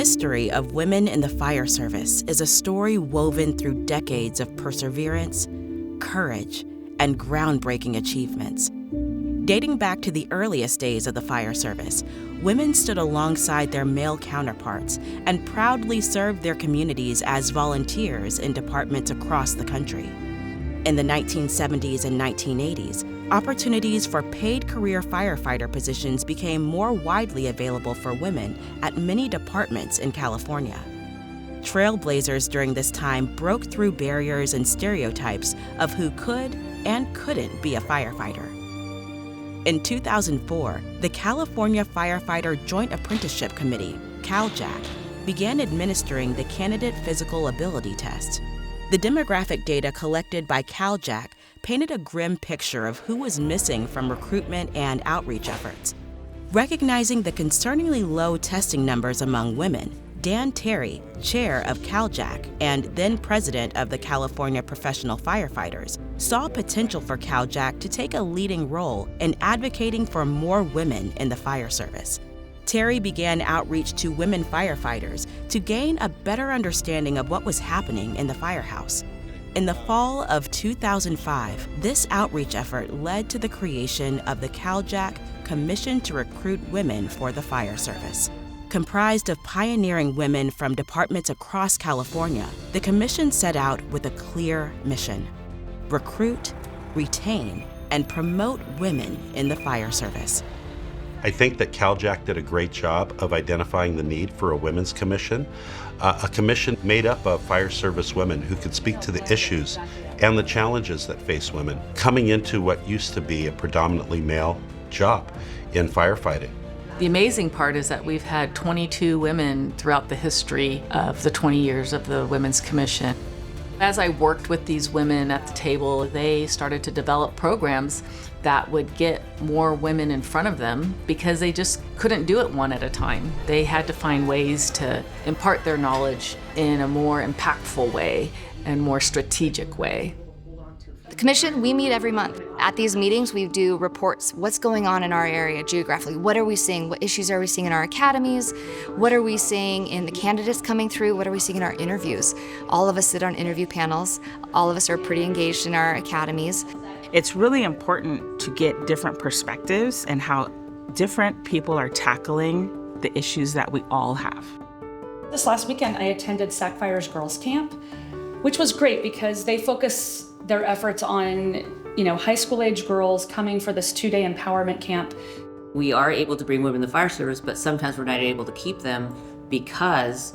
history of women in the fire service is a story woven through decades of perseverance, courage, and groundbreaking achievements. Dating back to the earliest days of the fire service, women stood alongside their male counterparts and proudly served their communities as volunteers in departments across the country. In the 1970s and 1980s, opportunities for paid career firefighter positions became more widely available for women at many departments in California. Trailblazers during this time broke through barriers and stereotypes of who could and couldn't be a firefighter. In 2004, the California Firefighter Joint Apprenticeship Committee, Cal-JAC, began administering the Candidate Physical Ability Test. The demographic data collected by Cal-JAC painted a grim picture of who was missing from recruitment and outreach efforts. Recognizing the concerningly low testing numbers among women, Dan Terry, chair of Cal-JAC and then president of the California Professional Firefighters, saw potential for Cal-JAC to take a leading role in advocating for more women in the fire service. Terry began outreach to women firefighters to gain a better understanding of what was happening in the firehouse. In the fall of 2005, this outreach effort led to the creation of the Cal-JAC Commission to recruit women for the fire service. Comprised of pioneering women from departments across California, the commission set out with a clear mission: recruit, retain, and promote women in the fire service. I think that Cal-JAC did a great job of identifying the need for a women's commission, a commission made up of fire service women who could speak to the issues and the challenges that face women coming into what used to be a predominantly male job in firefighting. The amazing part is that we've had 22 women throughout the history of the 20 years of the Women's Commission. As I worked with these women at the table, they started to develop programs that would get more women in front of them because they just couldn't do it one at a time. They had to find ways to impart their knowledge in a more impactful way and more strategic way. The commission, we meet every month. At these meetings, we do reports. What's going on in our area geographically? What are we seeing? What issues are we seeing in our academies? What are we seeing in the candidates coming through? What are we seeing in our interviews? All of us sit on interview panels. All of us are pretty engaged in our academies. It's really important to get different perspectives and how different people are tackling the issues that we all have. This last weekend, I attended SACFIRE's Girls Camp, which was great because they focus their efforts on, high school age girls coming for this 2-day empowerment camp. We are able to bring women in the fire service, but sometimes we're not able to keep them because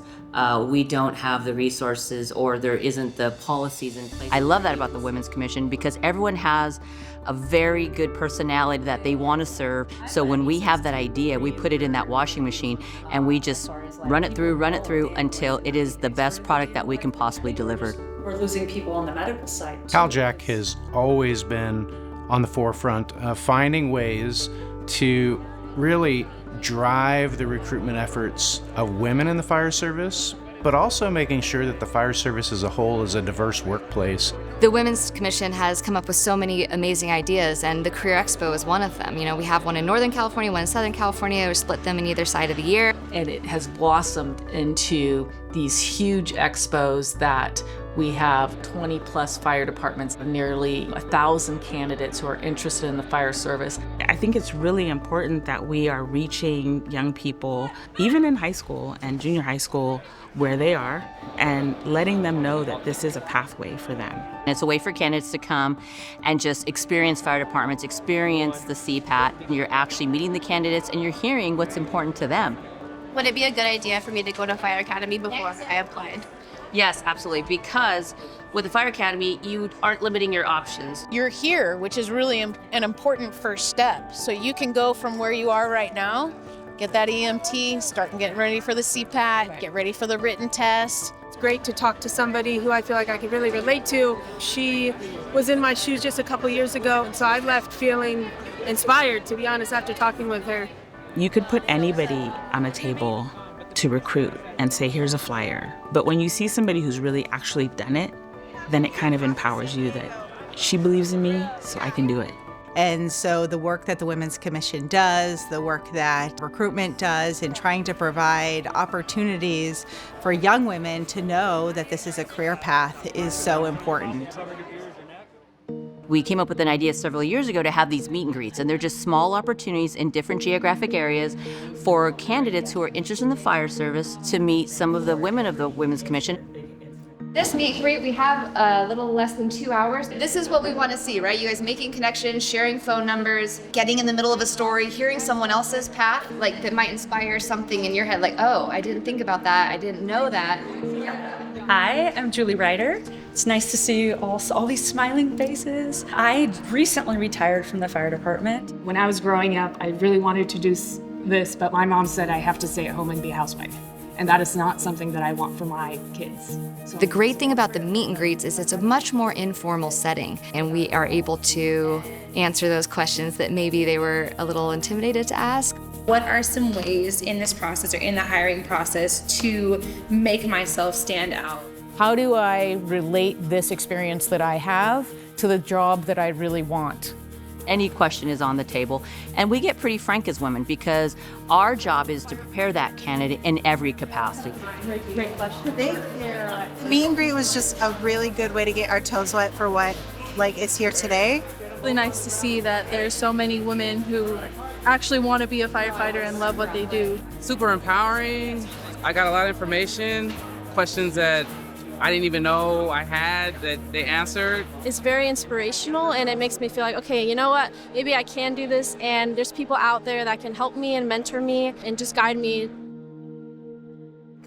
we don't have the resources or there isn't the policies in place. I love that about the Women's Commission because everyone has a very good personality that they want to serve. So when we have that idea, we put it in that washing machine and we just run it through until it is the best product that we can possibly deliver. We're losing people on the medical side. Cal-JAC has always been on the forefront of finding ways to really drive the recruitment efforts of women in the fire service, but also making sure that the fire service as a whole is a diverse workplace. The Women's Commission has come up with so many amazing ideas, and the Career Expo is one of them. We have one in Northern California, one in Southern California. We split them in either side of the year. And it has blossomed into these huge expos that we have 20 plus fire departments, nearly 1,000 candidates who are interested in the fire service. I think it's really important that we are reaching young people, even in high school and junior high school, where they are, and letting them know that this is a pathway for them. It's a way for candidates to come and just experience fire departments, experience the CPAT. You're actually meeting the candidates and you're hearing what's important to them. Would it be a good idea for me to go to Fire Academy before I applied? Yes, absolutely, because with the Fire Academy, you aren't limiting your options. You're here, which is really an important first step. So you can go from where you are right now, get that EMT, start getting ready for the CPAT, get ready for the written test. It's great to talk to somebody who I feel like I can really relate to. She was in my shoes just a couple years ago, and so I left feeling inspired, to be honest, after talking with her. You could put anybody on a table to recruit and say, here's a flyer. But when you see somebody who's really actually done it, then it kind of empowers you that she believes in me, so I can do it. And so the work that the Women's Commission does, the work that recruitment does in trying to provide opportunities for young women to know that this is a career path is so important. We came up with an idea several years ago to have these meet and greets, and they're just small opportunities in different geographic areas for candidates who are interested in the fire service to meet some of the women of the Women's Commission. This meet and greet, we have a little less than 2 hours. This is what we want to see, right? You guys making connections, sharing phone numbers, getting in the middle of a story, hearing someone else's path, like that might inspire something in your head, like, oh, I didn't think about that, I didn't know that. Hi, I'm Julie Ryder. It's nice to see all these smiling faces. I recently retired from the fire department. When I was growing up, I really wanted to do this, but my mom said I have to stay at home and be a housewife. And that is not something that I want for my kids. The great thing about the meet and greets is it's a much more informal setting, and we are able to answer those questions that maybe they were a little intimidated to ask. What are some ways in this process or in the hiring process to make myself stand out? How do I relate this experience that I have to the job that I really want? Any question is on the table, and we get pretty frank as women because our job is to prepare that candidate in every capacity. Great question. Thank you. Meet and greet was just a really good way to get our toes wet for what is here today. Really nice to see that there's so many women who actually want to be a firefighter and love what they do. Super empowering. I got a lot of information, questions that I didn't even know I had that they answered. It's very inspirational, and it makes me feel like, okay, you know what? Maybe I can do this, and there's people out there that can help me and mentor me and just guide me.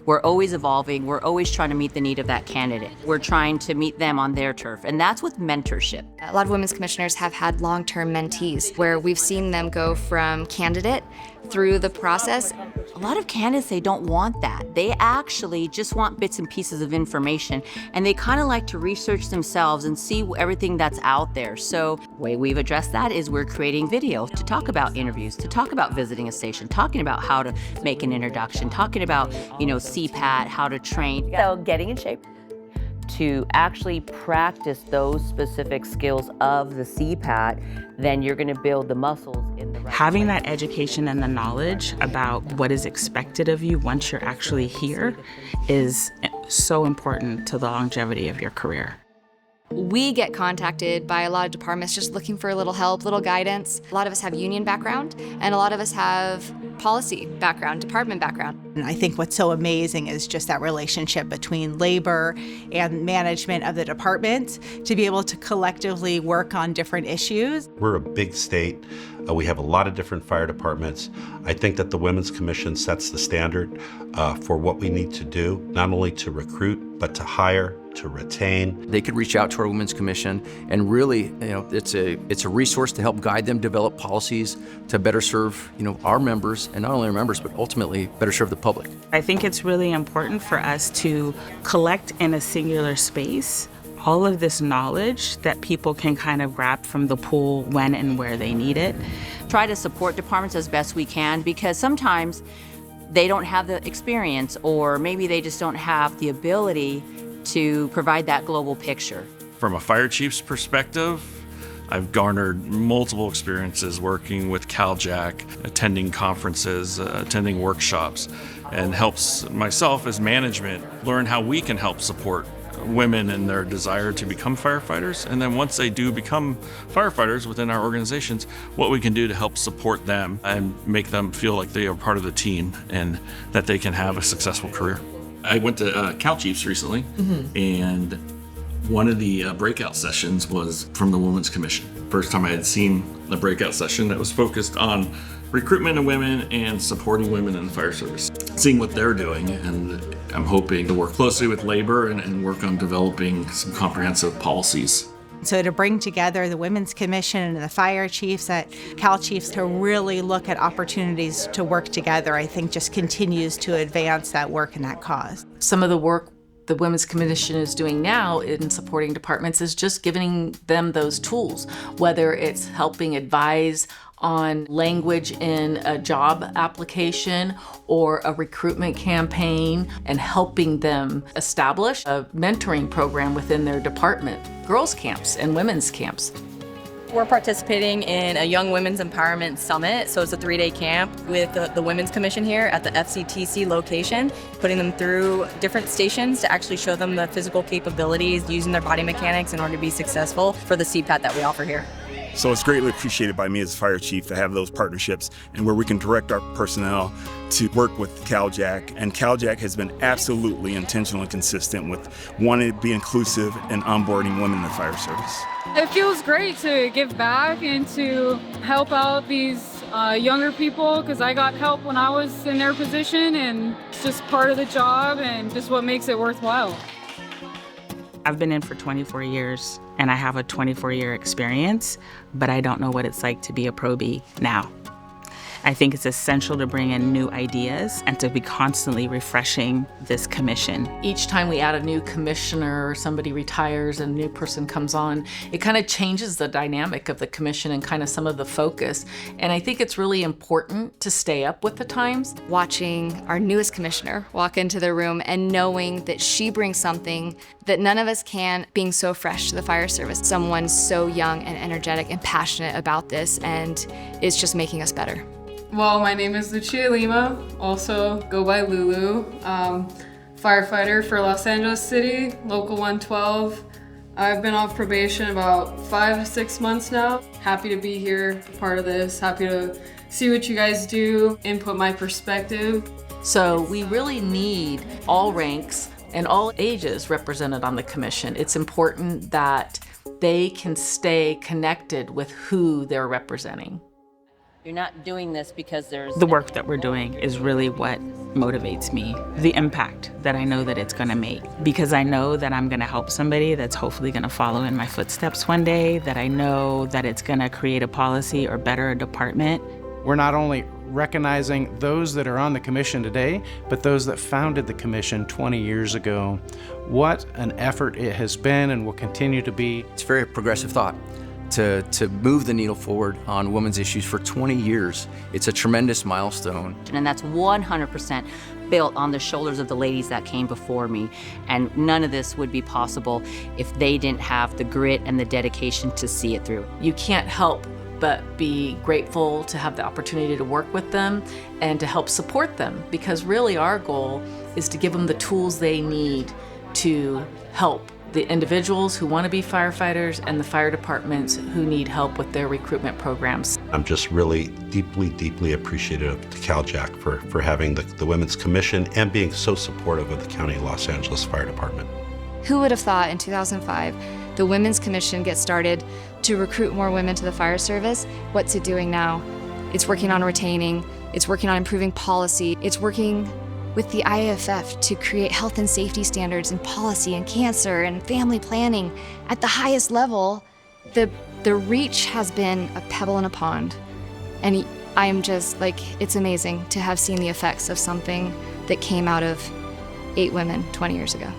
We're always evolving. We're always trying to meet the need of that candidate. We're trying to meet them on their turf, and that's with mentorship. A lot of women's commissioners have had long-term mentees where we've seen them go from candidate through the process. A lot of candidates, they don't want that. They actually just want bits and pieces of information, and they kind of like to research themselves and see everything that's out there. So the way we've addressed that is we're creating video to talk about interviews, to talk about visiting a station, talking about how to make an introduction, talking about, CPAT, how to train. So getting in shape to actually practice those specific skills of the CPAT, then you're going to build the muscles in the right Having way. that education and the knowledge about what is expected of you once you're actually here is so important to the longevity of your career. We get contacted by a lot of departments just looking for a little help, little guidance. A lot of us have union background, and a lot of us have policy background, department background. And I think what's so amazing is just that relationship between labor and management of the department to be able to collectively work on different issues. We're a big state. We have a lot of different fire departments. I think that the Women's Commission sets the standard for what we need to do, not only to recruit, but to hire, to retain. They could reach out to our Women's Commission, and really, it's a resource to help guide them develop policies to better serve, our members, and not only our members, but ultimately better serve the public. I think it's really important for us to collect in a singular space all of this knowledge that people can kind of grab from the pool when and where they need it. Try to support departments as best we can, because sometimes they don't have the experience, or maybe they just don't have the ability to provide that global picture. From a fire chief's perspective, I've garnered multiple experiences working with Cal-JAC, attending conferences, attending workshops, and helps myself as management learn how we can help support women in their desire to become firefighters, and then once they do become firefighters within our organizations, what we can do to help support them and make them feel like they are part of the team and that they can have a successful career. I went to Cal Chiefs recently, and one of the breakout sessions was from the Women's Commission. First time I had seen a breakout session that was focused on recruitment of women and supporting women in the fire service. Seeing what they're doing, and I'm hoping to work closely with labor and work on developing some comprehensive policies. So to bring together the Women's Commission and the fire chiefs at Cal Chiefs to really look at opportunities to work together, I think just continues to advance that work and that cause. Some of the work the Women's Commission is doing now in supporting departments is just giving them those tools, whether it's helping advise on language in a job application or a recruitment campaign, and helping them establish a mentoring program within their department, girls' camps and women's camps. We're participating in a Young Women's Empowerment Summit, so it's a 3-day camp with the Women's Commission here at the FCTC location, putting them through different stations to actually show them the physical capabilities, using their body mechanics in order to be successful for the CPAT that we offer here. So it's greatly appreciated by me as fire chief to have those partnerships and where we can direct our personnel to work with Cal-JAC. And Cal-JAC has been absolutely intentional and consistent with wanting to be inclusive and onboarding women in the fire service. It feels great to give back and to help out these younger people, because I got help when I was in their position, and it's just part of the job and just what makes it worthwhile. I've been in for 24 years and I have a 24-year experience, but I don't know what it's like to be a probie now. I think it's essential to bring in new ideas and to be constantly refreshing this commission. Each time we add a new commissioner or somebody retires and a new person comes on, it kind of changes the dynamic of the commission and kind of some of the focus. And I think it's really important to stay up with the times. Watching our newest commissioner walk into the room and knowing that she brings something that none of us can, being so fresh to the fire service. Someone so young and energetic and passionate about this, and it's just making us better. Well, my name is Lucia Lima, also go by Lulu, firefighter for Los Angeles City, Local 112. I've been off probation about 5 to 6 months now. Happy to be here, part of this, happy to see what you guys do, input my perspective. So we really need all ranks and all ages represented on the commission. It's important that they can stay connected with who they're representing. You're not doing this because there's... The work that we're doing is really what motivates me. The impact that I know that it's gonna make. Because I know that I'm gonna help somebody that's hopefully gonna follow in my footsteps one day, that I know that it's gonna create a policy or better a department. We're not only recognizing those that are on the commission today, but those that founded the commission 20 years ago. What an effort it has been and will continue to be. It's a very progressive thought. To move the needle forward on women's issues for 20 years. It's a tremendous milestone. And that's 100% built on the shoulders of the ladies that came before me. And none of this would be possible if they didn't have the grit and the dedication to see it through. You can't help but be grateful to have the opportunity to work with them and to help support them, because really our goal is to give them the tools they need to help the individuals who want to be firefighters and the fire departments who need help with their recruitment programs. I'm just really deeply appreciative to Cal-JAC for having the Women's Commission and being so supportive of the County of Los Angeles Fire Department. Who would have thought in 2005 the Women's Commission gets started to recruit more women to the fire service? What's it doing now? It's working on retaining, it's working on improving policy, it's working with the IAFF to create health and safety standards and policy and cancer and family planning at the highest level. The reach has been a pebble in a pond. And I am just like, it's amazing to have seen the effects of something that came out of 8 women 20 years ago.